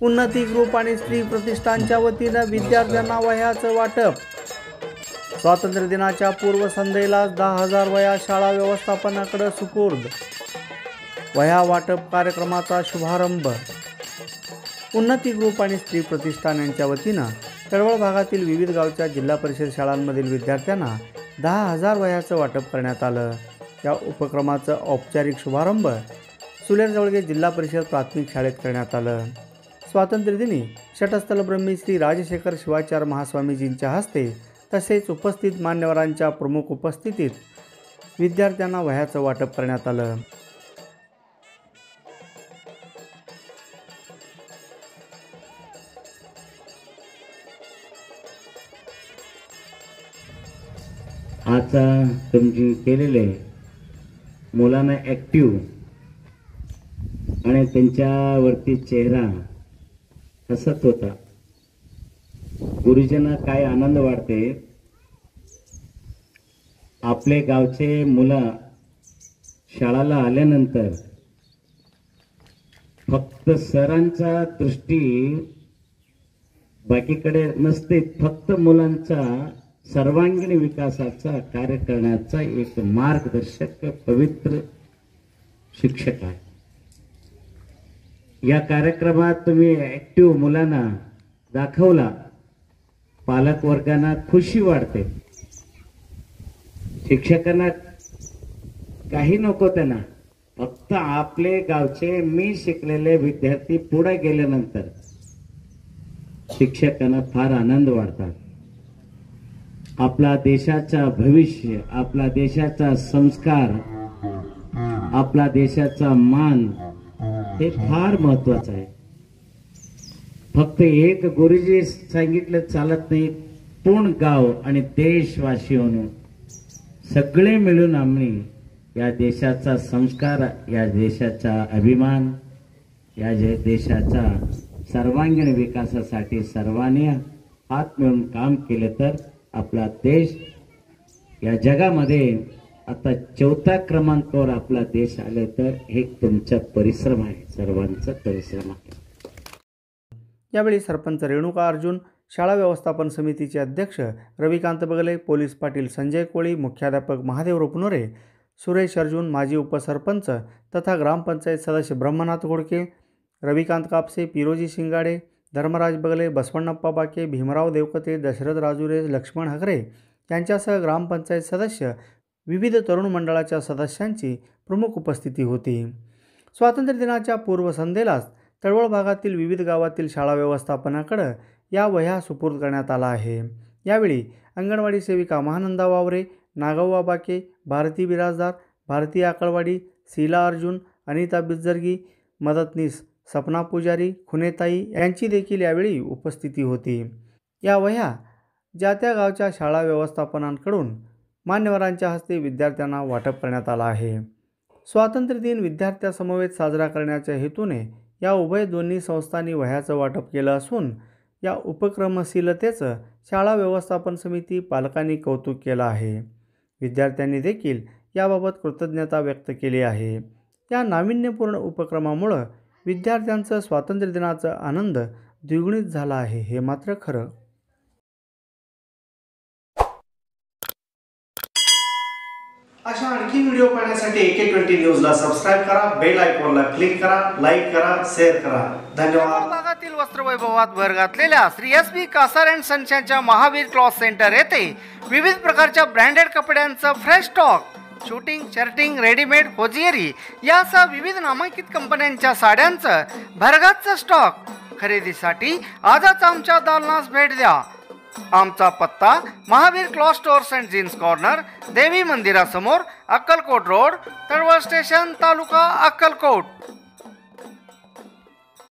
उन्नती ग्रुप आणि स्त्री प्रतिष्ठानच्या वतीनं विद्यार्थ्यांना वह्याचं वाटप। स्वातंत्र्य दिनाच्या पूर्वसंध्येला 10,000 वह्या शाळा व्यवस्थापनाकडे सुपूर्द। वह्या वाटप कार्यक्रमाचा शुभारंभ। उन्नती ग्रुप आणि स्त्री प्रतिष्ठान यांच्या वतीनं तळवळ भागातील विविध गावच्या जिल्हा परिषद शाळांमधील विद्यार्थ्यांना 10,000 वह्याचं वाटप करण्यात आलं। या उपक्रमाचं औपचारिक शुभारंभ सुलेर जिल्हा परिषद प्राथमिक शाळेत करण्यात आलं। स्वातंत्र्यदिनी षटस्थल ब्रह्मी श्री राजशेखर शिवाचार्य महास्वामीजींच्या हस्ते तसेच उपस्थित मान्यवरांच्या प्रमुख उपस्थितीत विद्यार्थ्यांना वह्याचं वाटप करण्यात आलं। आजचा तुमची केलेले मुलांना ॲक्टिव्ह आणि त्यांच्यावरती चेहरा हसत होता। गुरुजींना काय आनंद वाटते, आपले गावचे मुलं शाळेला आल्यानंतर फक्त सरांचा दृष्टी बाकीकडे नसते, फक्त मुलांचा सर्वांगीण विकासाचा कार्य करण्याचा एक मार्गदर्शक पवित्र शिक्षक आहे। या कार्यक्रमात तुम्ही ॲक्टिव्ह मुलांना दाखवला, पालक वर्गांना खुशी वाटते। शिक्षकांना काही नको, त्यांना फक्त आपले गावचे मी शिकलेले विद्यार्थी पुढे गेल्यानंतर शिक्षकांना फार आनंद वाटतात। आपला देशाचा भविष्य, आपला देशाचा संस्कार, आपला देशाचा मान हे फार महत्वाचं आहे। फक्त एक गुरुजी सांगितलं चालत नाही, पूर्ण गाव आणि देशवासीयांनो सगळे मिळून आम्ही या देशाचा संस्कार, या देशाचा अभिमान, या देशाचा सर्वांगीण विकासासाठी सर्वांनी हात मिळून काम केले तर आपला देश या जगामध्ये आता 4थ्या क्रमांकावर आपला देश आले तर हे तुमचा परिश्रम आहे, सर्वांचा परिश्रम आहे। यावेळी सरपंच रेणुका अर्जुन, शाळा व्यवस्थापन समितीचे अध्यक्ष रविकांत बगले, पोलीस पाटील संजय कोळी, मुख्याध्यापक महादेव रुपनोरे, सुरेश अर्जुन, माजी उपसरपंच तथा ग्रामपंचायत सदस्य ब्रह्मनाथ घोडके, रविकांत कापसे, पिरोजी शिंगाडे, धर्मराज बगले, बसवण्णप्पा बाके, भीमराव देवकते, दशरथ राजुरे, लक्ष्मण हगरे यांच्यासह ग्रामपंचायत सदस्य, विविध तरुण मंडळाच्या सदस्यांची प्रमुख उपस्थिती होती। स्वातंत्र्य दिनाच्या पूर्वसंध्येलाच तळवळ भागातील विविध गावातील शाळा व्यवस्थापनाकडे या वह्या सुपूर्द करण्यात आला आहे। यावेळी अंगणवाडी सेविका महानंदा वावरे, नागव्वा बाके, भारती बिराजदार, भारती आकळवाडी, शीला अर्जुन, अनिता बिजर्गी, मदतनीस सपना पुजारी, खुनेताई यांची देखील यावेळी उपस्थिती होती। या वह्या ज्या त्या गावच्या शाळा व्यवस्थापनांकडून मान्यवरांच्या हस्ते विद्यार्थ्यांना वाटप करण्यात आला आहे। स्वातंत्र्य दिन विद्यार्थ्यांसमवेत साजरा करण्याच्या हेतूने या उभय दोन्ही संस्थांनी वह्याचं वाटप केलं असून या उपक्रमशीलतेचं शाळा व्यवस्थापन समिती पालकांनी कौतुक केलं आहे। विद्यार्थ्यांनी देखील याबाबत कृतज्ञता व्यक्त केली आहे। या नाविन्यपूर्ण उपक्रमामुळे विद्यार्थ्यांचं स्वातंत्र्य दिनाचा आनंद द्विगुणित झाला आहे, हे मात्र खरं। अशा आणखी व्हिडिओ पाहण्यासाठी AK20 न्यूजला सबस्क्राइब करा, बेल आयकॉनला क्लिक करा, लाईक करा, शेअर करा। धन्यवाद। भागातील वस्त्रवैभवात भर घातलेल्या श्री SB कासार अँड सन्सच्या महावीर क्लॉथ सेंटर येथे विविध प्रकारच्या ब्रँडेड कपड्यांचा fresh stock, suiting, shirting, readymade, hosiery यासह विविध नामांकित कंपन्यांच्या साड्यांचं भरगच्च स्टॉक खरेदीसाठी आजच आमच्या दालनास भेट द्या। आमचा पत्ता Mahavir cloth stores and jeans corner, देवी मंदिरासमोर, अक्कलकोट रोड, तळवळ स्टेशन, तालुका अक्कलकोट।